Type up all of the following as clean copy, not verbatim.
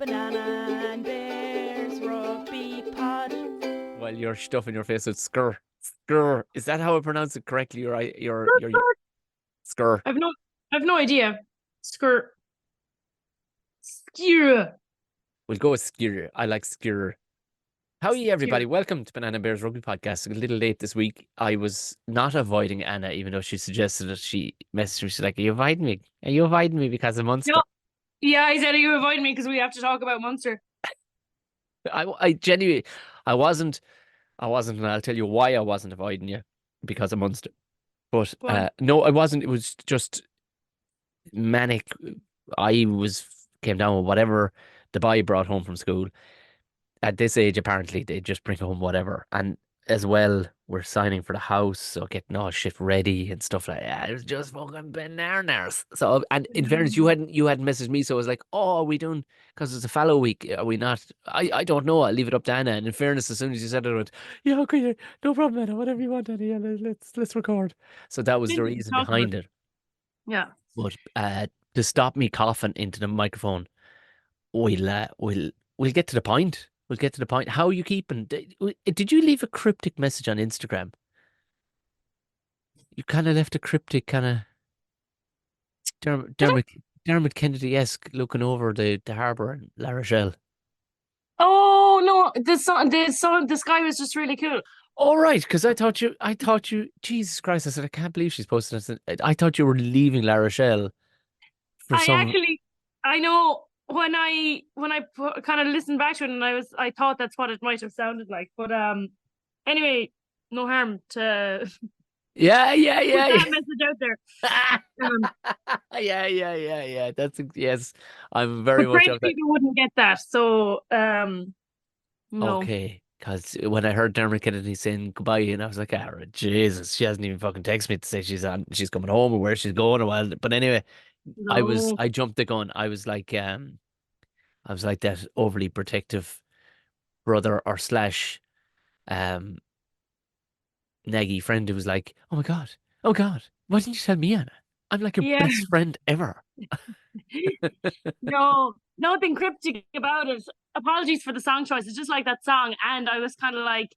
Banana and Bears Rugby Pod. While you're stuffing your face with skr. Skr. Is that how I pronounce it correctly? Your skr. I've no idea. Skirt. Skewer. We'll go with skir. I like skir. How are you, everybody? Welcome to Banana Bears Rugby Podcast. A little late this week. I was not avoiding Anna, even though she suggested it. She messaged me. She's like, "Are you avoiding me? Are you avoiding me because of Munster?" No. Yeah, I said, "Are you avoiding me because we have to talk about Munster?" I genuinely, I wasn't, and I'll tell you why I wasn't avoiding you because of Munster. But no, I wasn't. It was just manic. I came down with whatever the boy brought home from school. At this age, apparently, they just bring home whatever. And as well, we're signing for the house, so getting all shit ready and stuff like that. It was just fucking bananas. So, and in fairness, you hadn't messaged me, so I was like, "Oh, are we doing? Because it's a fallow week. Are we not? I don't know. I'll leave it up to Anna." And in fairness, as soon as you said it, I went, "Yeah, okay, yeah, no problem, Anna. Whatever you want, Anna. Yeah, let's record." So that was the reason behind it. Yeah. But to stop me coughing into the microphone, we'll get to the point. We'll get to the point. How are you keeping? Did you leave a cryptic message on Instagram? You kind of left a cryptic kind of Dermot Kennedy-esque looking over the harbour in La Rochelle. Oh no, the sky was just really cool. All right, because I thought you, Jesus Christ! I said I can't believe she's posted this. I thought you were leaving La Rochelle for some. I know when I kind of listened back to it, and I thought that's what it might have sounded like. But anyway, no harm to Yeah. put that message out there. Yeah. Yes. I'm very much French of that. people wouldn't get that, so no. Okay, because when I heard Dermot Kennedy saying goodbye, and I was like, "Ah, Jesus, she hasn't even fucking texted me to say she's coming home or where she's going or what." But anyway, No. I jumped the gun. I was like that overly protective brother or slash um naggy friend who was like, "Oh my God, why didn't you tell me, Anna? I'm like your Yeah. best friend ever." No, nothing cryptic about it. Apologies for the song choice. It's just like that song, and I was kind of like,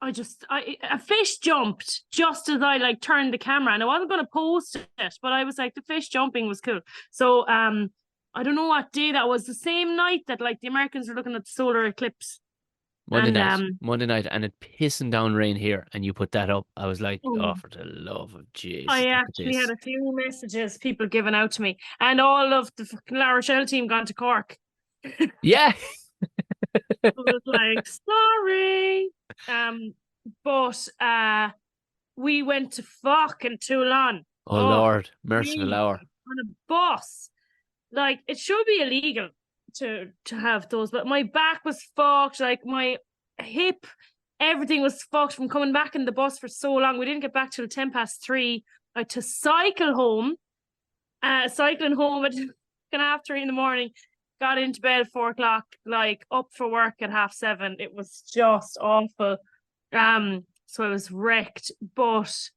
a fish jumped just as I like turned the camera, and I wasn't going to post it, but I was like, the fish jumping was cool. So, I don't know what day that was. The same night that like the Americans were looking at the solar eclipse. Monday night, and it pissing down rain here, and you put that up. I was like, Oh. "Oh, for the love of Jesus!" I actually had a few messages, people giving out to me, and all of the fucking La Rochelle team gone to Cork. Yeah. I was like, sorry. But we went to fucking Toulon. Oh Lord, merciful hour. On a bus. Like, it should be illegal to have those, but my back was fucked, like my hip, everything was fucked from coming back in the bus for so long. We didn't get back till 3:10. I had to cycle home. Cycling home at 3:30 in the morning. Got into bed at 4:00, like up for work at 7:30. It was just awful. So I was wrecked, but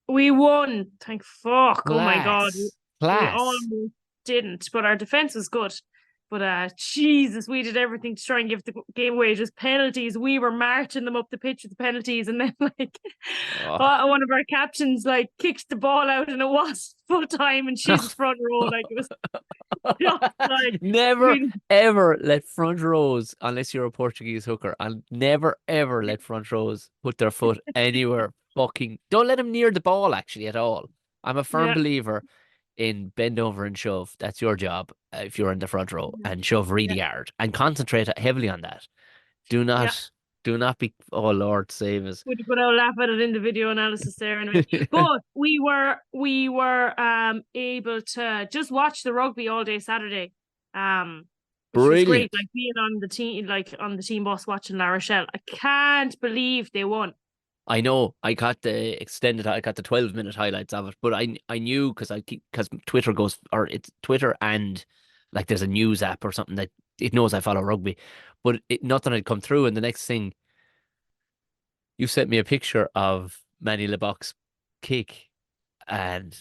we won. Thank fuck. Oh my God. We almost didn't, but our defense was good. But Jesus, we did everything to try and give the game away. Just penalties. We were marching them up the pitch with the penalties, and then like one of our captains like kicked the ball out, and it was full time, and she's front row. Like, it was just like, never ever let front rows, unless you're a Portuguese hooker, and never ever let front rows put their foot anywhere. Fucking don't let them near the ball actually at all. I'm a firm believer in bend over and shove. That's your job if you're in the front row, and shove really hard and concentrate heavily on that. Do not be, oh Lord save us. But I'll laugh at it in the video analysis there anyway. But we were able to just watch the rugby all day Saturday. Which was great, like being on the team bus watching La Rochelle. I can't believe they won. I know. I got the 12-minute highlights of it, but I knew because Twitter goes, or it's Twitter and like there's a news app or something that it knows I follow rugby, but nothing had come through. And the next thing, you sent me a picture of Manny Leboc's kick, and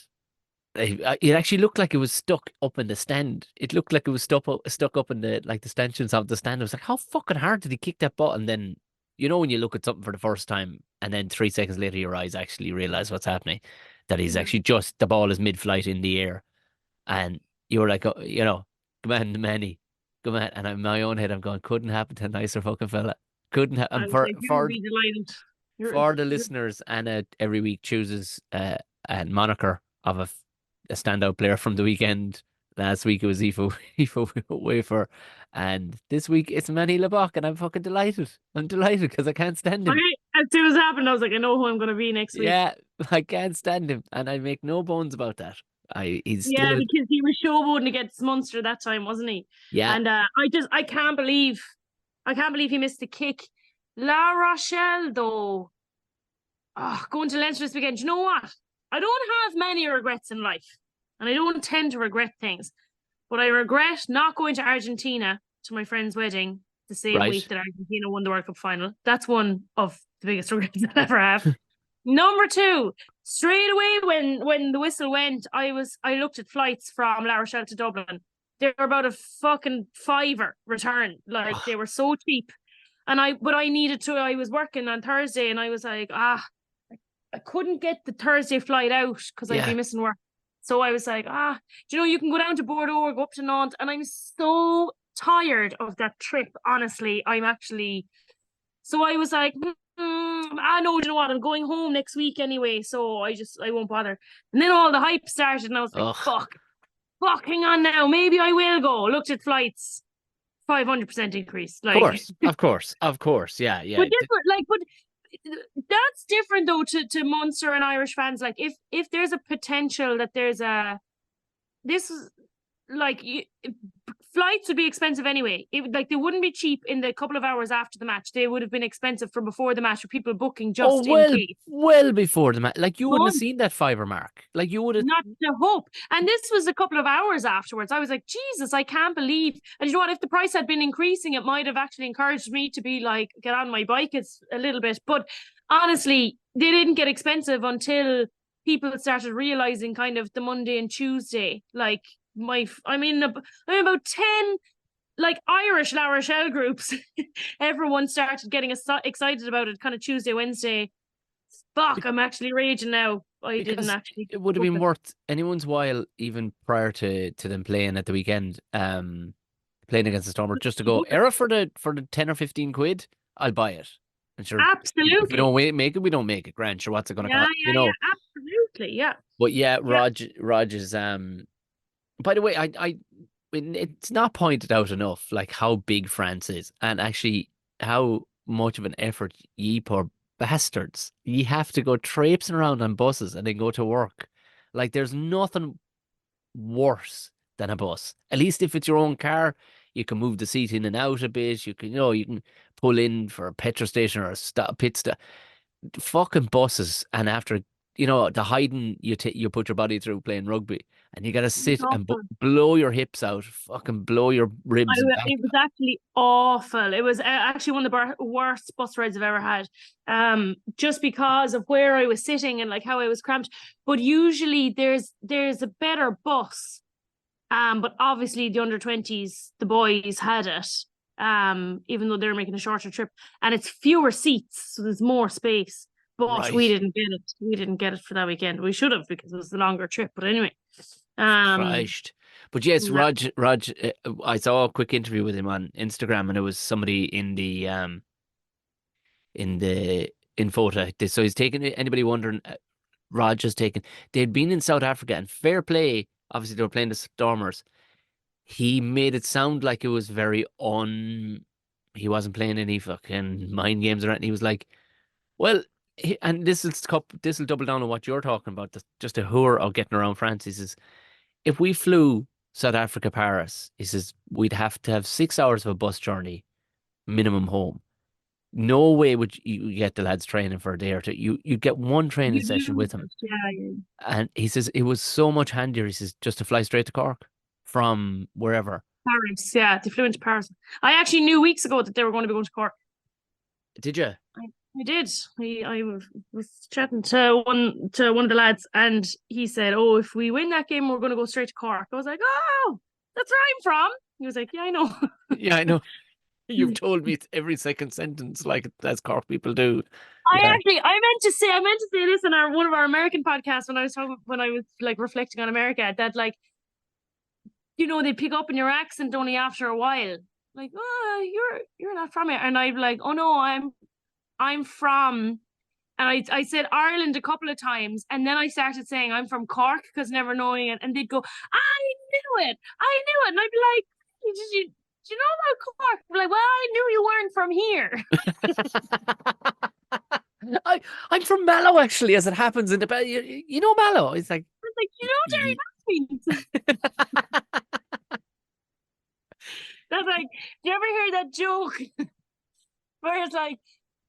It actually looked like it was stuck up in the stand. It looked like it was stuck up in the stanchions of the stand. I was like, how fucking hard did he kick that ball? And then, when you look at something for the first time, and then 3 seconds later, your eyes actually realize what's happening, that he's actually just the ball is mid-flight in the air, and you were like, come on, Manny, come on. And in my own head, I'm going, couldn't happen to a nicer fucking fella. Couldn't have. I And was for like, you would for be delighted. for the listeners, Anna every week chooses a moniker of a standout player from the weekend. Last week it was Aoife Wafer, and this week it's Manny Lebach, and I'm fucking delighted. I'm delighted because I can't stand him. As soon as it happened, I was like, I know who I'm going to be next week. Yeah, I can't stand him, and I make no bones about that. He's still because he was showboating against Munster that time, wasn't he? Yeah. And I can't believe he missed the kick. La Rochelle, though. Oh, going to Leinster this weekend. Do you know what? I don't have many regrets in life, and I don't tend to regret things. But I regret not going to Argentina to my friend's wedding the same week that Argentina won the World Cup final. That's one of the biggest regrets I'll ever have. Number 2, straight away when the whistle went, I looked at flights from La Rochelle to Dublin. They were about a fucking $5 return. Like they were so cheap. And I needed to. I was working on Thursday, and I was like, I couldn't get the Thursday flight out because I'd be missing work. So I was like, you can go down to Bordeaux or go up to Nantes. And I'm so tired of that trip, honestly. So I was like, I know, you know what? I'm going home next week anyway. So I won't bother. And then all the hype started, and I was like, fuck, hang on now. Maybe I will go. Looked at flights, 500% increase. Like, of course. Yeah. But that's different though to Munster and Irish fans. Like if there's a potential that flights would be expensive anyway. They wouldn't be cheap in the couple of hours after the match. They would have been expensive from before the match for people booking just in case. Well before the match. Like you wouldn't have seen that $5 mark. Like you would have not to hope. And this was a couple of hours afterwards. I was like, Jesus, I can't believe. And you know what? If the price had been increasing, it might have actually encouraged me to be like, get on my bike. It's a little bit. But honestly, they didn't get expensive until people started realizing kind of the Monday and Tuesday. Like I'm about 10 like Irish La Rochelle groups. Everyone started getting excited about it kind of Tuesday, Wednesday. Fuck, I'm actually raging now. It would have been worth anyone's while, even prior to them playing at the weekend, playing against the Stormers, just to go, era for the 10 or 15 quid, I'll buy it. And sure, absolutely. If we don't make it, we don't make it. Grand, sure, what's it going to cost? Yeah, absolutely, yeah. But yeah, Rog is by the way, it's not pointed out enough, like how big France is, and actually how much of an effort ye poor bastards. You have to go traipsing around on buses and then go to work. Like there's nothing worse than a bus. At least if it's your own car, you can move the seat in and out a bit. You can pull in for a petrol station or a pit stop. Fucking buses, and after the hiding you put your body through playing rugby, and you got to sit and blow your hips out, fucking blow your ribs back. It was actually awful. It was actually one of the worst bus rides I've ever had, just because of where I was sitting and like how I was cramped. But usually there's a better bus, but obviously the under-20s, the boys had it, even though they're making a shorter trip, and it's fewer seats, so there's more space. But we didn't get it. We didn't get it for that weekend. We should have, because it was the longer trip. But anyway, Christ. But yes, Rog. I saw a quick interview with him on Instagram, and it was somebody in Fota. So he's taken. Anybody wondering? Rog has taken. They'd been in South Africa, and fair play. Obviously, they were playing the Stormers. He made it sound like it was very He wasn't playing any fucking mind games or anything. He was like, well. And this will double down on what you're talking about, just a hoor of getting around France. He says, if we flew South Africa, Paris, he says, we'd have to have 6 hours of a bus journey minimum home. No way would you get the lads training for a day or two. You'd get one training session with them. Yeah. And he says, it was so much handier, he says, just to fly straight to Cork from wherever. Paris, yeah, they flew into Paris. I actually knew weeks ago that they were going to be going to Cork. Did you? I did. I was chatting to one of the lads, and he said, "Oh, if we win that game, we're going to go straight to Cork." I was like, "Oh, that's where I'm from." He was like, "Yeah, I know." Yeah, I know. You've told me every second sentence, like as Cork people do. I Yeah. meant to say this in one of our American podcasts when I was like reflecting on America, that like, they pick up in your accent only after a while. Like, "Oh, you're not from here," and I'm like, "Oh no, I'm from." And I said Ireland a couple of times, and then I started saying I'm from Cork because never knowing it, and they'd go, I knew it," and I'd be like, "Did you know about Cork?" I'm like, "Well, I knew you weren't from here." I'm from Mallow, actually, as it happens in the you know Mallow. It's like, I was like, "You know Jerry Maxwell?" That's like, do you ever hear that joke where it's like,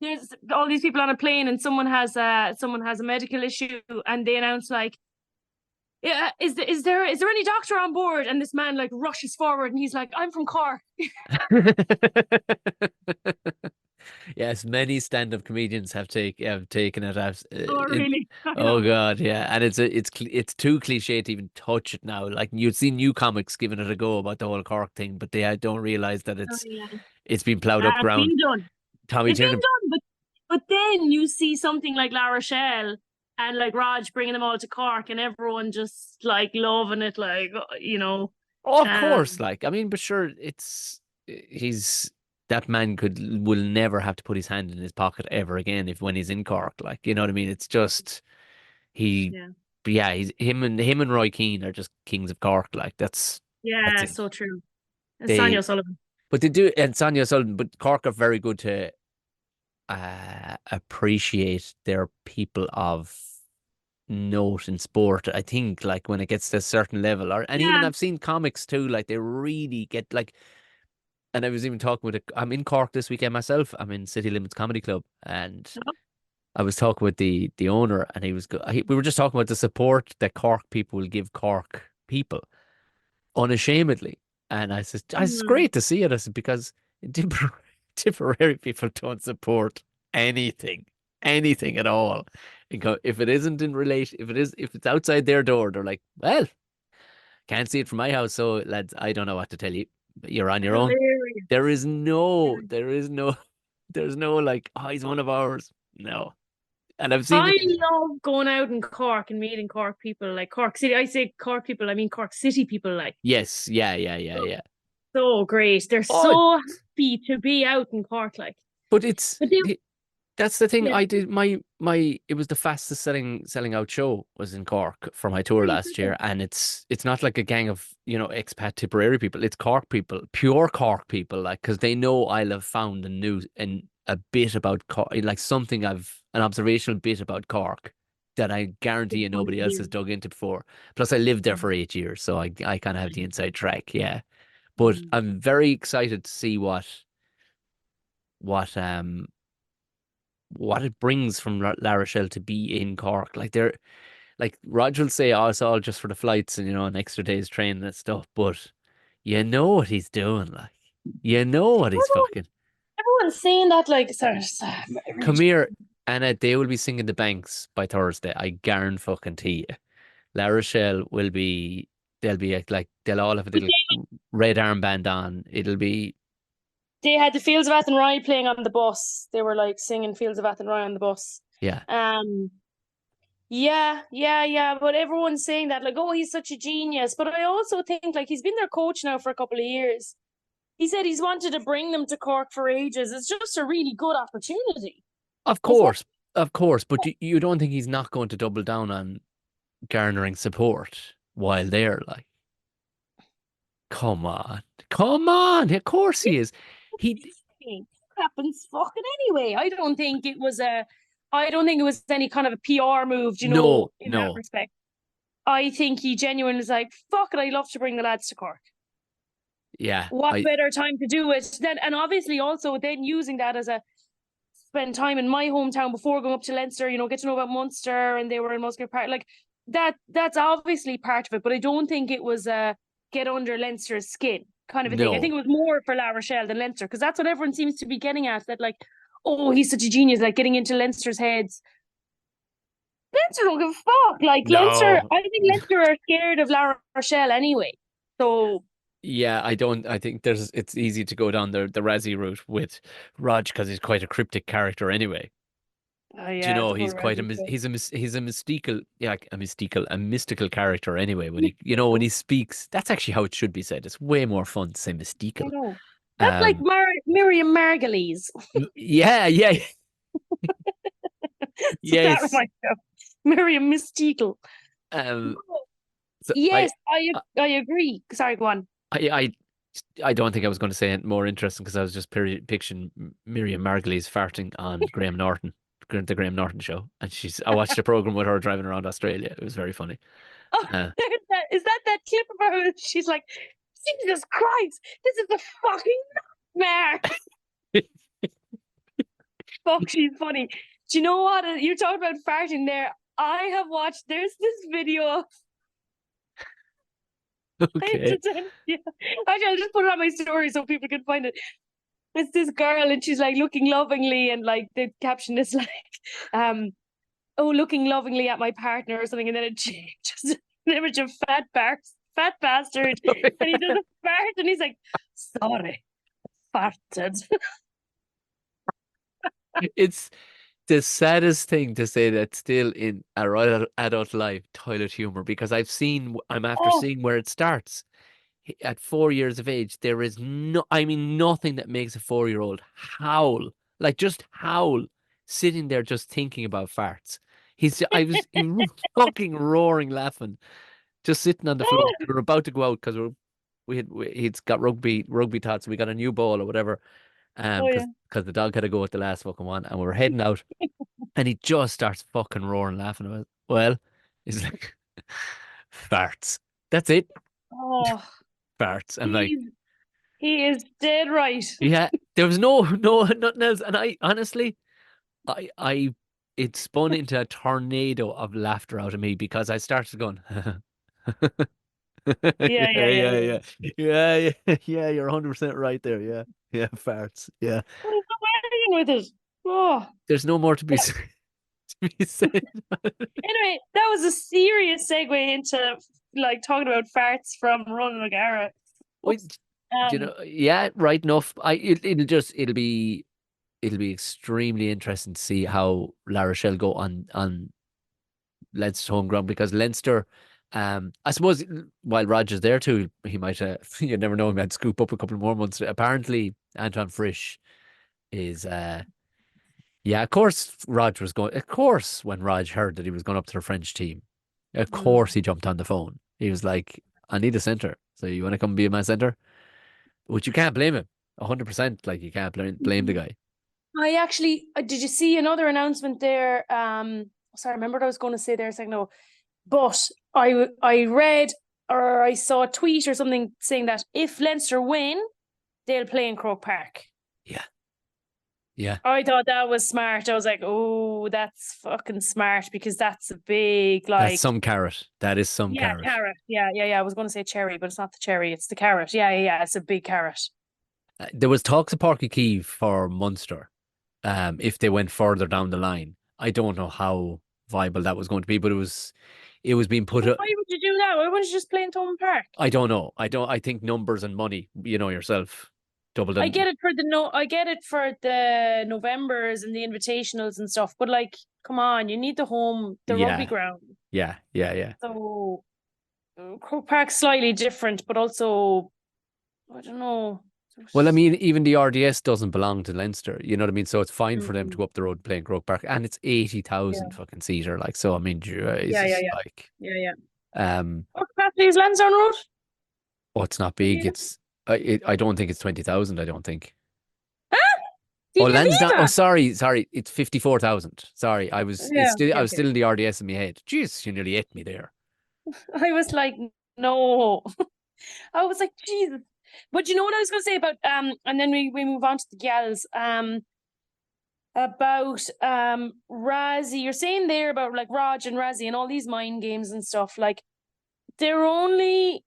there's all these people on a plane and someone has a medical issue, and they announce like, "Yeah, is there any doctor on board?" And this man like rushes forward and he's like, "I'm from Cork." yes, many stand-up comedians have taken it as Oh, really? I oh know. god, yeah, and it's too cliche to even touch it now. Like you'd see new comics giving it a go about the whole Cork thing, but they don't realize that Oh, yeah. it's been plowed up It's ground. been done. Tommy It's been Tiernan, done, but then you see something like La Rochelle and like Raj bringing them all to Cork, and everyone just like loving it, like, oh, of um, course, like I mean, but sure, he's that man will never have to put his hand in his pocket ever again if when he's in Cork, like you know what I mean. It's just he, yeah, yeah, he's him and Roy Keane are just kings of Cork, like that's yeah, it. so true. And Sonia They O'Sullivan. but they do, and Sonia Sullivan, but Cork are very good to appreciate their people of note in sport. I think like when it gets to a certain level, and even Yeah. I've seen comics too, like they really get like. And I was even talking with I'm in Cork this weekend myself. I'm in City Limits Comedy Club, and I was talking with the owner, and we were just talking about the support that Cork people will give Cork people unashamedly. And I said, it's Mhm. great to see it. I said, because Tipperary people don't support anything, anything at all. If it isn't in relation, if it's outside their door, they're like, well, can't see it from my house. So lads, I don't know what to tell you. You're on your own. Hilarious. There is no, there is no, there's no like, oh, he's one of ours. No. And I've seen I it. love going out in Cork and meeting Cork people, like Cork City. I say Cork people, I mean Cork City people, like, Yes. Yeah. Yeah. Yeah. Yeah. so great. They're Oh, so happy to be out in Cork, like. but But they, that's the thing. yeah, I did it was the fastest selling out show was in Cork for my tour last year. And it's not like a gang of, expat Tipperary people. It's Cork people, pure Cork people, like, because they know I'll have found and a bit about Cork, like an observational bit about Cork that I guarantee you nobody else has dug into before. Plus, I lived there for 8 years, so I kind of have the inside track. Yeah, but I'm very excited to see what um what it brings from La Rochelle to be in Cork. Like Rog will say, "Oh, it's all just for the flights and an extra day's training and stuff." But you know what he's doing, like you know what he's fucking. everyone's saying that, like, sorry, Come here, Anna. They will be singing the Banks by Thursday. I guarantee you. La Rochelle will be. They'll be like they'll all have a little red armband on. It'll be they had the Fields of Athenry playing on the bus. They were like singing Fields of Athenry on the bus. yeah. Yeah. But everyone's saying that, like, oh, he's such a genius. But I also think, like, he's been their coach now for a couple of years. He said he's wanted to bring them to Cork for ages. It's just a really good opportunity. Of course, but you don't think he's not going to double down on garnering support while there, like. Come on. Come on. Of course he is. He happens fucking anyway. I don't think it was any kind of a PR move, No, in that no. respect. I think he genuinely was like, fuck it, I love to bring the lads to Cork. Yeah. What better time to do it then? And obviously also then using that as a spend time in my hometown before going up to Leinster, get to know about Munster, and they were in Musgrave Park. Like that's obviously part of it, but I don't think it was get under Leinster's skin kind of a thing. I think No. it was more for La Rochelle than Leinster, because that's what everyone seems to be getting at, that like, oh, he's such a genius, like getting into Leinster's heads. Leinster don't give a fuck. Like Leinster, No. I think Leinster are scared of La Rochelle anyway. So Yeah, I don't. I think it's easy to go down the Razzie route with Raj because he's quite a cryptic character anyway. Do you yeah, know the whole he's quite Razzie thing. he's a mystical, yeah, a mystical character anyway. When when he speaks, that's actually how it should be said. It's way more fun to say I mystical. know. That's like Um, Miriam Margolyes. yeah, yeah, So that yes. reminds me of Miriam Mystical. Um, so Yes, I agree. Sorry, go on. I, I, I don't think I was going to say it more interesting because I was just picturing Miriam Margolyes farting on Graham Norton, the Graham Norton show, and I watched a program with her driving around Australia. It was very funny. Oh, Uh, is that clip of her? She's like, Jesus Christ, this is a fucking nightmare. Fuck, she's funny. Do you know what? You're talking about farting there. I have watched, there's this video. I have okay. to tell you. Actually, I'll just put it on my story so people can find it. It's this girl and she's like looking lovingly, and like the caption is like, oh, looking lovingly at my partner or something, and then it just an image of fat bastard, and he does a fart, and he's like, sorry, farted. It's the saddest thing to say that still in our adult life, toilet humor, because I'm after Oh, seeing where it starts. At 4 years of age, there is nothing that makes a 4-year-old howl, like just howl, sitting there just thinking about farts. He was fucking roaring laughing, just sitting on the floor. We were about to go out because he'd got rugby tots, and we got a new ball or whatever. oh yeah. Because the dog had to go at the last fucking one, and we were heading out, and he just starts fucking roaring, laughing about it. Well, he's like, farts. That's it, Oh, farts. And like, he's he is dead right. yeah, there was no nothing else. And I honestly, I it spun into a tornado of laughter out of me because I started going, yeah, Yeah, yeah, yeah, yeah, yeah. yeah, yeah, yeah, yeah. You're 100% right there. Yeah, yeah, farts. Yeah, What is the wedding with it? Oh, there's no more to be yeah. said. To be said. Anyway, that was a serious segue into like talking about farts from Ronan O'Gara. Wait, Oops. do you know? Yeah, right enough. It'll be extremely interesting to see how La Rochelle go on Leinster's home ground because Leinster, I suppose while Roger's there too, he might you never know, he might scoop up a couple more months. Apparently, Anton Frisch is yeah, of course Rog was going. Of course, when Rog heard that he was going up to the French team, of course he jumped on the phone. He was like, "I need a centre, so you want to come be my centre?" Which you can't blame him. 100%. Like you can't blame the guy. I actually did you see another announcement there? Sorry, I remember what I was going to say there a second ago. But I read or I saw a tweet or something saying that if Leinster win, they'll play in Croke Park. Yeah, yeah. I thought that was smart. I was like, oh, that's fucking smart because that's a big That's like some carrot. That is some yeah, carrot. carrot. Yeah, yeah, yeah. I was going to say cherry, but it's not the cherry, it's the carrot. Yeah, yeah, yeah. It's a big carrot. There was talks of Páirc Key for Munster, if they went further down the line. I don't know how viable that was going to be, but it was being put. Why would you do that? Why wouldn't you just play in Thomond Park? I don't know. I think numbers and money. You know yourself. Double I the. get it for the no. I get it for the Novembers and the invitationals and stuff. But like, come on, you need the rugby Yeah, ground. yeah, yeah, yeah. So Croke Park's slightly different, but also I don't know. Well, I mean, even the RDS doesn't belong to Leinster. You know what I mean? So it's fine for them to Mm, go up the road playing Croke Park, and it's 80,000 yeah, fucking seater. Like, so I mean, yeah, yeah, Jesus, yeah, like, yeah, yeah. um, What capacity is Lansdowne Road? oh, it's not Do big. you know? I don't think it's 20,000. I don't think. Ah, Oh, Dina Lansdowne. Oh, Viva. sorry. It's 54,000. Sorry, Yeah, I okay, was okay. still in the RDS in my head. Jeez, you nearly ate me there. I was like, no. I was like, Jesus. But you know what I was going to say about and then we move on to the gals about Razzie. You're saying there about like Raj and Razzie and all these mind games and stuff. Like they're only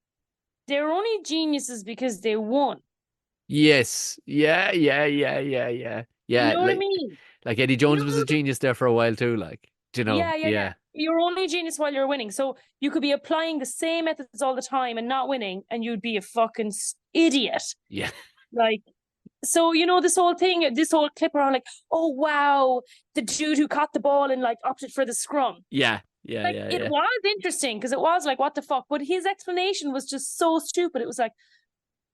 geniuses because they won. Yes. Yeah. Yeah. Yeah. Yeah. Yeah. You Yeah, know what I mean? like Eddie You Jones was a know, genius there for a while too. Like, do you know? yeah. Yeah, You're only a genius while you're winning. So you could be applying the same methods all the time and not winning, and you'd be a fucking idiot. yeah, Like, so this whole thing, this whole clip around like, oh wow, the dude who caught the ball and like opted for the scrum. yeah, Like, it yeah. was interesting because it was like, what the fuck? But his explanation was just so stupid. It was like,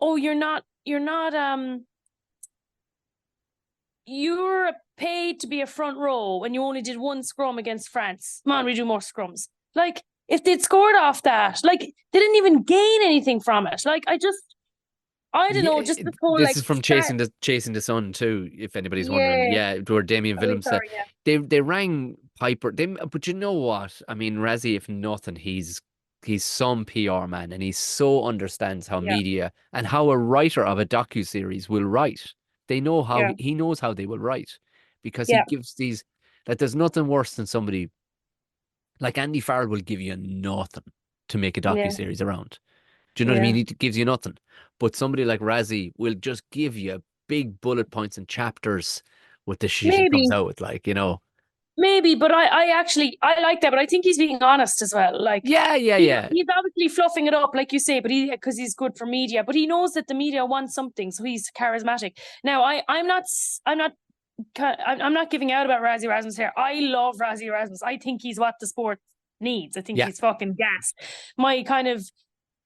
oh, you're paid to be a front row when you only did one scrum against France. Man, we do more scrums. Like, if they'd scored off that, like, they didn't even gain anything from it. Like, I don't know, just this whole This like is from start. chasing the sun too. If anybody's wondering, Yeah. yeah, where Damien Oh, Willems said sorry. Yeah. they rang Piper. But you know what? I mean, Razzie, if nothing, he's some PR man, and he so understands how Yeah. media and how a writer of a docu-series will write. They know how Yeah. he knows how they will write, because he Yeah. gives these, like, there's nothing worse than somebody like Andy Farrell will give you nothing to make a Yeah. docu-series around. Do you know what I Yeah. mean? He gives you nothing. But somebody like Razzie will just give you big bullet points and chapters with the shit he comes Maybe. out with, like, you know. Maybe, but I actually I like that, but I think he's being honest as well. Like, Yeah. he's obviously fluffing it up, like you say, but because he's good for media, but he knows that the media wants something, so he's charismatic. Now, I'm not giving out about Razzie Rasmus here. I love Razzie Rasmus. I think he's what the sport needs. I think Yeah. he's fucking gas. My kind of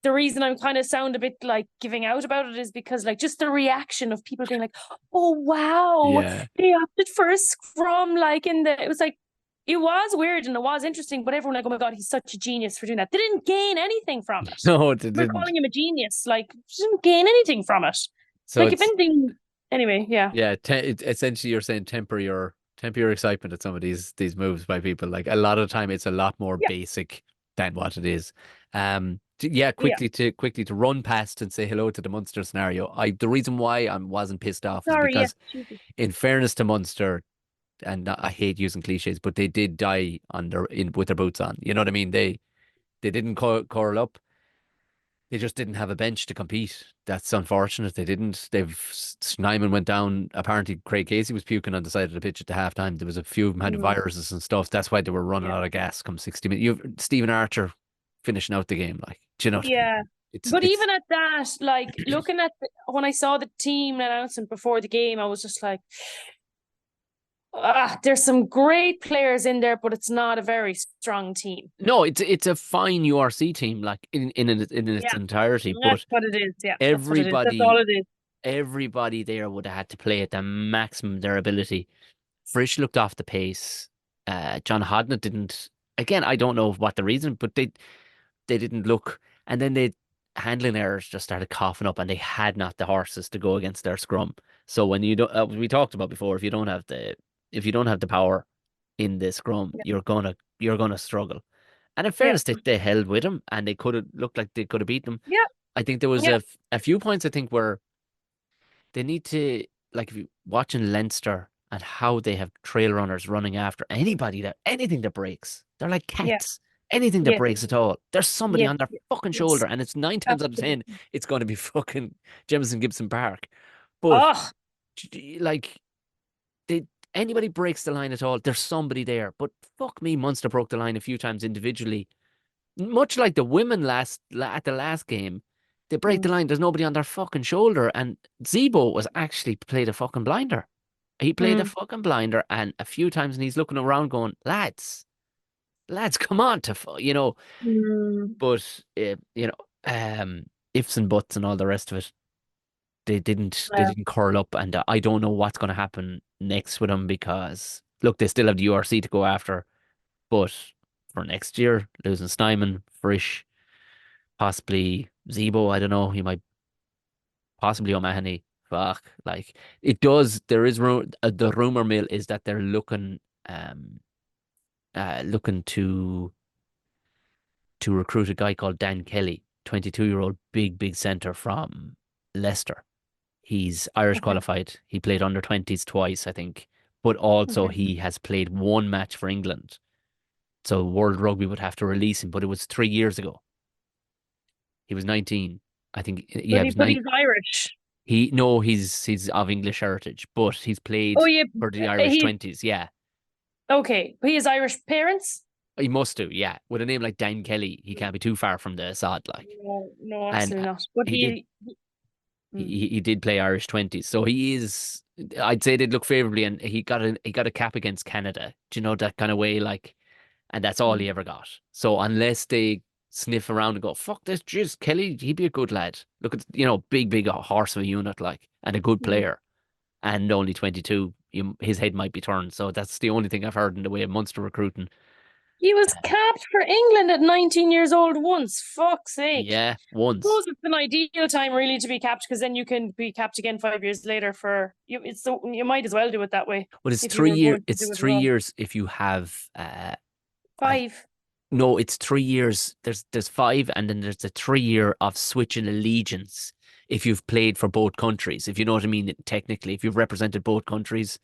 The reason I'm kind of sound a bit like giving out about it is because like just the reaction of people being like, oh wow, Yeah. they opted for a scrum, like it was like, it was weird and it was interesting, but everyone like, oh my god, he's such a genius for doing that. They didn't gain anything from it. No, they We're didn't. calling him a genius, like didn't gain anything from it. So Like, if it's, anything, anyway, yeah. yeah, essentially you're saying temper your excitement at some of these moves by people. Like, a lot of the time it's a lot more Yeah. basic than what it is. Yeah, Yeah. quickly to run past and say hello to the Munster scenario. The reason why I wasn't pissed off is Sorry, yeah. because, in fairness to Munster, and I hate using cliches, but they did die with their boots on. You know what I mean? They didn't curl up. They just didn't have a bench to compete. That's unfortunate. They didn't. Snyman went down. Apparently, Craig Casey was puking on the side of the pitch at the halftime. There was a few of them had Mm, viruses and stuff. That's why they were running yeah. out of gas come 60 minutes. You've Stephen Archer finishing out the game. Like, do you know what I mean? Yeah. But It's even at that, like looking at when I saw the team announcement before the game, I was just like, there's some great players in there, but it's not a very strong team. no, it's a fine URC team, like in its Yeah, entirety. that's But what it is. Yeah, that's what it is. That's all everybody it is. everybody there would have had to play at the maximum of their ability. Frisch looked off the pace. John Hodnett didn't. Again, I don't know what the reason, but they didn't look. And then they handling errors just started coughing up, and they had not the horses to go against their scrum. So when you don't, we talked about before, if you don't have the power in the scrum, Yeah, you're gonna struggle. And in yeah, fairness, they held with him, and they could have looked like they could have beaten them. yeah, I think there was yeah. a few points, I think, where they need to, like, if you watching Leinster and how they have trail runners running after anything that breaks, they're like Yeah. cats. Anything that Yes, breaks at all, there's somebody yes, on their fucking yes, shoulder, and it's 9 times out of ten, absolutely. it's going to be fucking Jemison Gibson Park. But Oh, like, they anybody breaks the line at all, there's somebody there. But fuck me, Munster broke the line a few times individually, much like the women at the last game. They break the mm, line. There's nobody on their fucking shoulder, and Zebo was actually played a fucking blinder. He played a mm, fucking blinder, and a few times, and he's looking around, going, lads, come on you know. mm. But ifs and buts and all the rest of it, they Yeah, didn't curl up, and I don't know what's going to happen next with them, because look, they still have the URC to go after, but for next year, losing Snyman, Frisch, possibly Zebo, I don't know, he might possibly O'Mahony. Fuck, like, it does. There is the rumor mill is that they're looking to recruit a guy called Dan Kelly, 22-year-old big center from Leicester. He's Irish okay, qualified. He played under 20s twice, I think, but also okay. he has played one match for England. So World Rugby would have to release him, but it was 3 years ago. He was 19. I think, yeah, But he was but nine. he's Irish. He's of English heritage, but he's played Oh yeah, for the Irish he 20s. Yeah, okay. He has Irish parents. he must do. Yeah, with a name like Dan Kelly, he can't be too far from the Assad. Like, No, no, and absolutely not. But he did mm. he did play Irish 20s, so he is. I'd say they'd look favorably, and he got a cap against Canada. Do you know that kind of way? Like, and that's all he ever got. So unless they sniff around and go, fuck this, jeez, Kelly, he'd be a good lad. Look at big horse of a unit, like, and a good Mm. player, and only 22. His head might be turned. So that's the only thing I've heard in the way of Munster recruiting. He was capped for England at 19 years old once. Fuck's sake. Yeah, I once. suppose it's an ideal time really to be capped because then you can be capped again 5 years later for you. It's so you might as well do it that way. But it's If you 3 were year. going to It's do it at 3 all. years if you have. I 5. No, it's 3 years. There's 5, and then there's a 3 year of switching allegiance if you've played for both countries. If you know what I mean, technically, if you've represented both countries,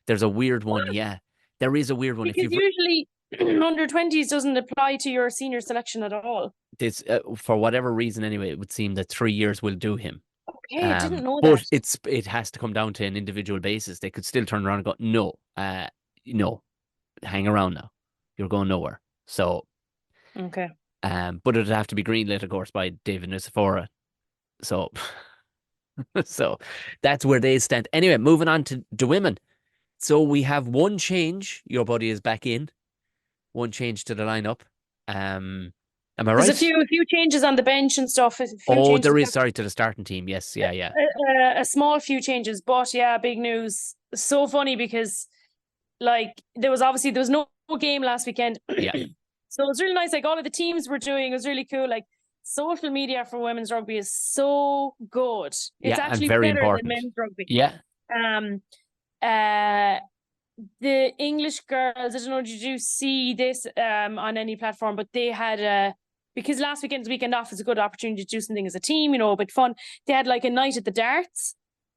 there's a weird one. Yeah, there is a weird one. If Because you've usually under 20s doesn't apply to your senior selection at all. this for whatever reason anyway, it would seem that 3 years will do him. Okay, I didn't know But that. it has to come down to an individual basis. They could still turn around and go, no, no, hang around now. You're going nowhere. So, Okay. but it'd have to be greenlit, of course, by David Nucifora. So, so that's where they stand. Anyway, moving on to the women. So we have one change. Your buddy is back in. One change to the lineup. Am I right? There's a few changes on the bench and stuff. A few Oh, changes there is. Sorry, to the starting team. Yes, yeah. a small few changes, but yeah, big news. So funny because like there was no game last weekend. Yeah. So it was really nice. Like all of the teams were doing, it was really cool. Like social media for women's rugby is so good. It's Yeah, and actually very better important. than men's rugby. Yeah. The English girls, I don't know, did you see this on any platform? But they had because last weekend's weekend off is a good opportunity to do something as a team, a bit fun. They had like a night at the darts.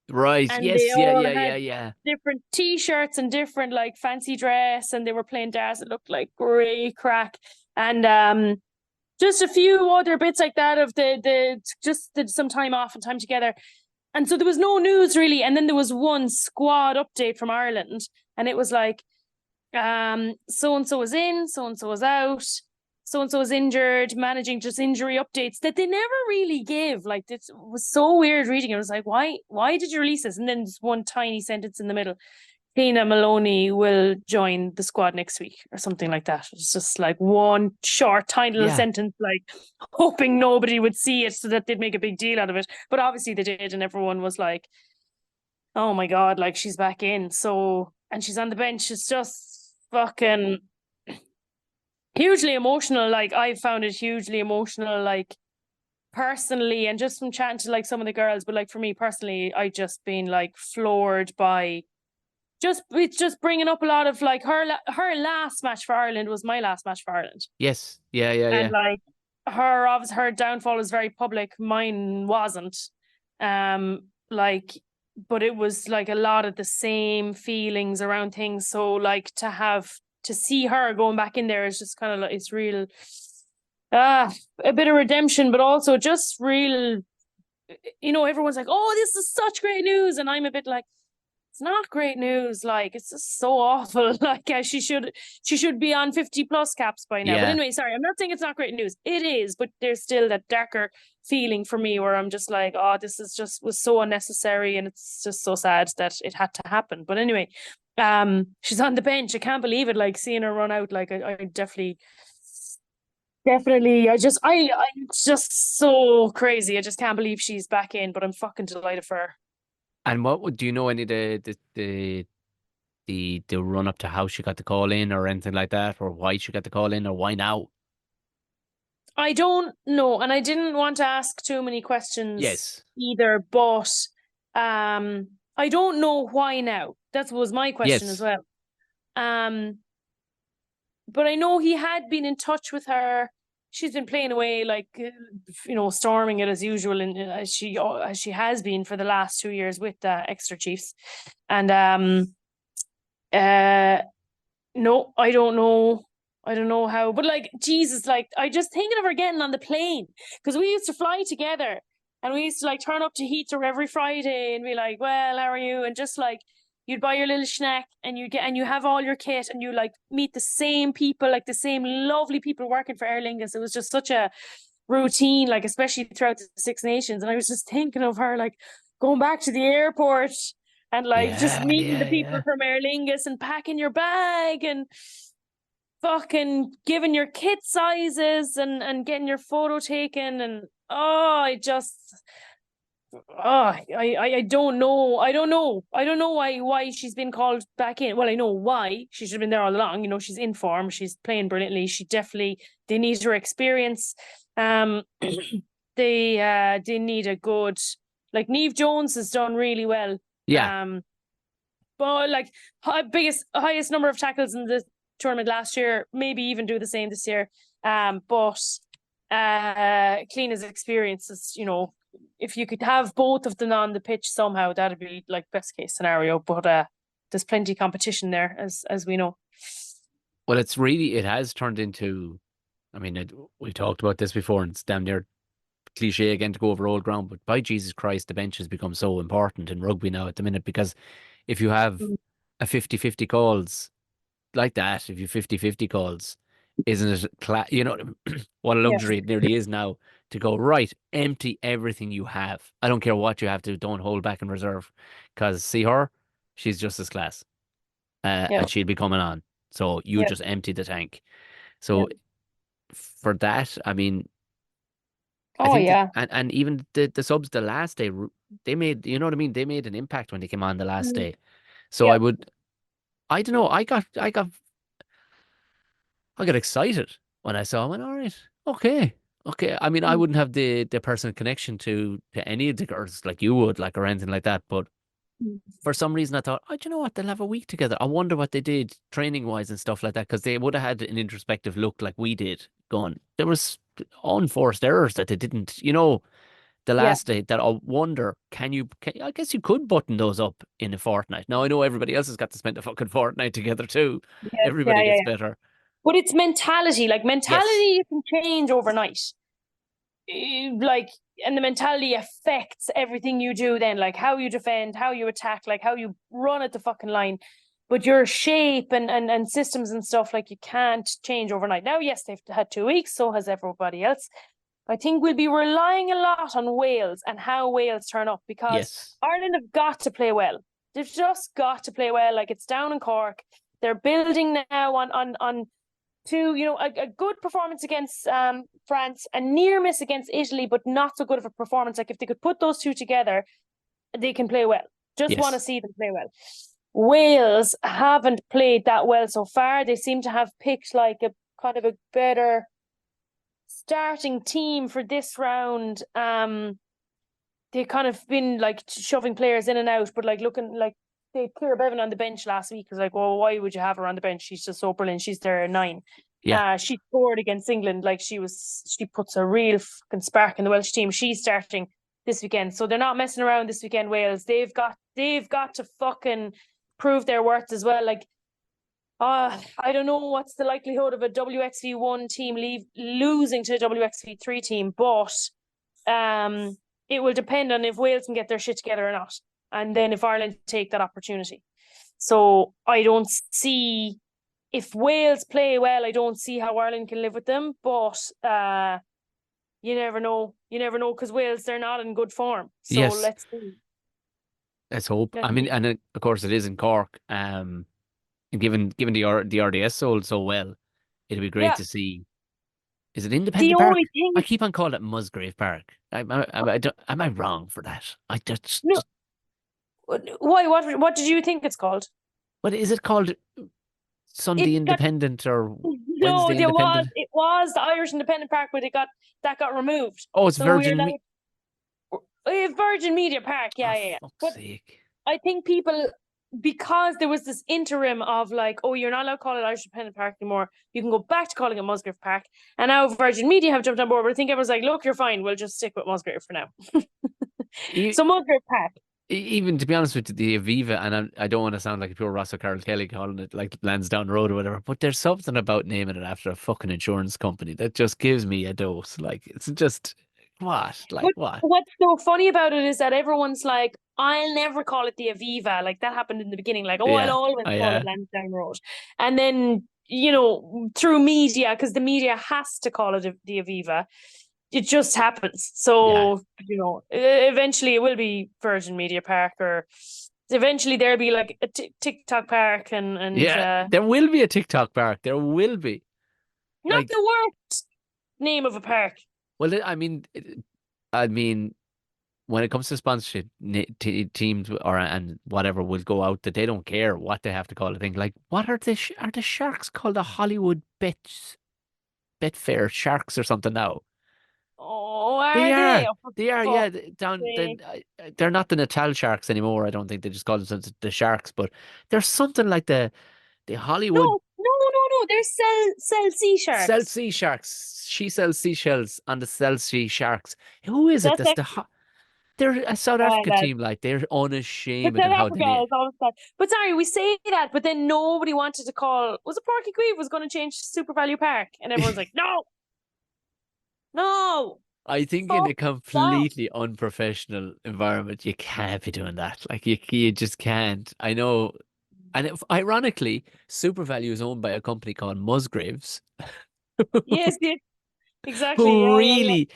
Right. And Yes. they all Yeah. different t-shirts and different like fancy dress, and they were playing darts. It looked like great crack. And just a few other bits like that of the just did some time off and time together. And so there was no news really. And then there was one squad update from Ireland, and it was like so and so was in, so and so was out, so and so was injured, managing just injury updates that they never really give. Like it was so weird reading. It was like, why did you release this? And then just one tiny sentence in the middle: Tina Maloney will join the squad next week, or something like that. It's just like one short, tiny little sentence, like hoping nobody would see it so that they'd make a big deal out of it. But obviously they did, and everyone was like, oh my God, like she's back in. So, and she's on the bench. It's just fucking hugely emotional. Like I found it hugely emotional, like personally, and just from chatting to like some of the girls. But like for me personally, I just been like floored by it's just bringing up a lot of like her last match for Ireland was my last match for Ireland. Yes. Yeah. And like her downfall is very public. Mine wasn't. Like, but it was like a lot of the same feelings around things. So like to see her going back in there is just kind of like, it's real a bit of redemption, but also just real, everyone's like, oh, this is such great news, and I'm a bit like, it's not great news. Like, it's just so awful. Like, she should be on 50 plus caps by now. Yeah. But anyway, sorry, I'm not saying it's not great news. It is, but there's still that darker feeling for me where I'm just like, oh, this is was so unnecessary, and it's just so sad that it had to happen. But anyway, she's on the bench. I can't believe it. Like seeing her run out. Like I definitely. It's just so crazy. I just can't believe she's back in. But I'm fucking delighted for her. And do you know any of the run up to how she got the call in or anything like that, or why she got the call in, or why now? I don't know, and I didn't want to ask too many questions either, but I don't know why now. That was my question as well. But I know he had been in touch with her. She's been playing away, like, storming it as usual, and as she has been for the last 2 years with Exeter Chiefs. And no, I don't know. I don't know how, but like, Jesus, like, I just thinking of her getting on the plane, because we used to fly together, And we used to like turn up to Heathrow every Friday and be like, well, how are you? And just like you'd buy your little snack and you have all your kit and you like meet the same people, like the same lovely people working for Aer Lingus. It was just such a routine, like especially throughout the Six Nations. And I was just thinking of her like going back to the airport and like just Yeah, meeting the yeah, people yeah. from Aer Lingus and packing your bag and fucking giving your kit sizes and getting your photo taken. And I don't know. I don't know why she's been called back in. Well, I know why. She should have been there all along. You know, she's in form. She's playing brilliantly. They need her experience. They need a good, like Niamh Jones has done really well. Yeah. But like highest number of tackles in the tournament last year, maybe even do the same this year. But Cleana's experiences, you know, if you could have both of them on the pitch somehow, that'd be like best case scenario. But there's plenty of competition there, as we know. Well, it has turned into, I mean, we talked about this before, and it's damn near cliche again to go over old ground, but by Jesus Christ, the bench has become so important in rugby now at the minute, because if you have a 50-50 calls like that, if you 50-50 calls, isn't it, you know, what a Yes. luxury it nearly is now to go, right, empty everything you have. I don't care what you have to, don't hold back in reserve, because see her, she's just as class, Yeah. and she'll be coming on. So you Yeah. just empty the tank. So for that, I mean, I Oh think yeah. and even the subs the last day, they made, you know what I mean? They made an impact when they came on the last day. So Yeah. I don't know, I got excited when I saw him. I went, all right, okay. Okay. I mean, I wouldn't have the personal connection to any of the girls like you would, like, or anything like that. But for some reason, I thought, oh, do you know what? They'll have a week together. I wonder what they did training wise and stuff like that, because they would have had an introspective look like we did. Going, there was unforced errors that they didn't, you know, the Yeah. last day, that I wonder, I guess you could button those up in a fortnight. Now, I know everybody else has got to spend a fucking fortnight together too. Yes. Everybody Yeah. gets Yeah. better. But it's mentality. Like mentality, Yes. you can change overnight. Like, and the mentality affects everything you do. Then, like how you defend, how you attack, like how you run at the fucking line. But your shape and systems and stuff, like you can't change overnight. Now, yes, they've had 2 weeks. So has everybody else. I think we'll be relying a lot on Wales and how Wales turn up, because Yes. Ireland have got to play well. They've just got to play well. Like it's down in Cork. They're building now on to, you know, a good performance against France, a near miss against Italy, but not so good of a performance. Like if they could put those two together, they can play well. Just want to Yes. see them play well. Wales haven't played that well so far. They seem to have picked like a kind of a better starting team for this round. They kind of been like shoving players in and out, but like looking like they had Ciara Bevan on the bench last week. It was like, well, why would you have her on the bench? She's just so brilliant. She's their 9. Yeah. She scored against England. Like she puts a real fucking spark in the Welsh team. She's starting this weekend, so they're not messing around this weekend. Wales, they've got to fucking prove their worth as well. Like, I don't know what's the likelihood of a WXV1 team losing to a WXV3 team, but it will depend on if Wales can get their shit together or not, and then if Ireland take that opportunity. So I don't see, if Wales play well, I don't see how Ireland can live with them. But you never know. You never know, because Wales, they're not in good form. So Yes. let's see. Let's hope. Let's I mean, see. and of course it is in Cork. And given the RDS sold so well, it'd be great Yeah. to see. Is it The Independent Park? only thing, I keep on calling it Musgrave Park. Am I wrong for that? I just. no, why? What did you think it's called? What is it called? Sunday It got Independent or no. Wednesday Independent? It was the Irish Independent Park, but that got removed. Oh, it's So we're Virgin. like Virgin Media Park. Yeah, Oh, yeah, yeah. fuck's But sake. I think people, because there was this interim of like, oh, you're not allowed to call it Irish Independent Park anymore. You can go back to calling it Musgrave Park. And now Virgin Media have jumped on board. But I think everyone's like, look, you're fine. We'll just stick with Musgrave for now. E- So Musgrave Park. Even to be honest with you, the Aviva, and I don't want to sound like a pure Ross or Carol Kelly calling it like lands down the road or whatever, but there's something about naming it after a fucking insurance company that just gives me a dose. Like, it's just what? Like But what? what's so funny about it is that everyone's like, I'll never call it the Aviva. Like that happened in the beginning. Like, oh, I'll Yeah. always Oh, call it yeah. Lansdowne Road. And then, through media, because the media has to call it the Aviva, it just happens. Yeah. So, eventually it will be Virgin Media Park, or eventually there'll be like a TikTok Park and Yeah. There will be a TikTok park. There will be. not Like, the worst name of a park. well, I mean, when it comes to sponsorship, teams and whatever will go out that they don't care what they have to call a thing. Like, what are are the Sharks called the Hollywood Betfair Sharks or something now? Oh, They are they? are. Oh, for They are. Yeah, fuck's sake. they're not the Natal Sharks anymore. I don't think they just call themselves the Sharks, but there's something like the No, Hollywood no, no, no. They're Cell Sea Cell Sharks. Sea Sharks. She sells seashells on the Cell Sea Sharks. Who is it? That's That's actually they're a South Africa bad. team. Like they're But unashamed in South how they Africa name. is always bad. But sorry, we say that, but then nobody wanted to call. Was it Porky Queeve was going to change to Super Value Park? And everyone's like, no, no, I think in fuck a that. completely unprofessional environment, you can't be doing that. Like you just can't. I know. And ironically, Super Value is owned by a company called Musgraves, Yes, yes, exactly. who Yeah, yeah, yeah. really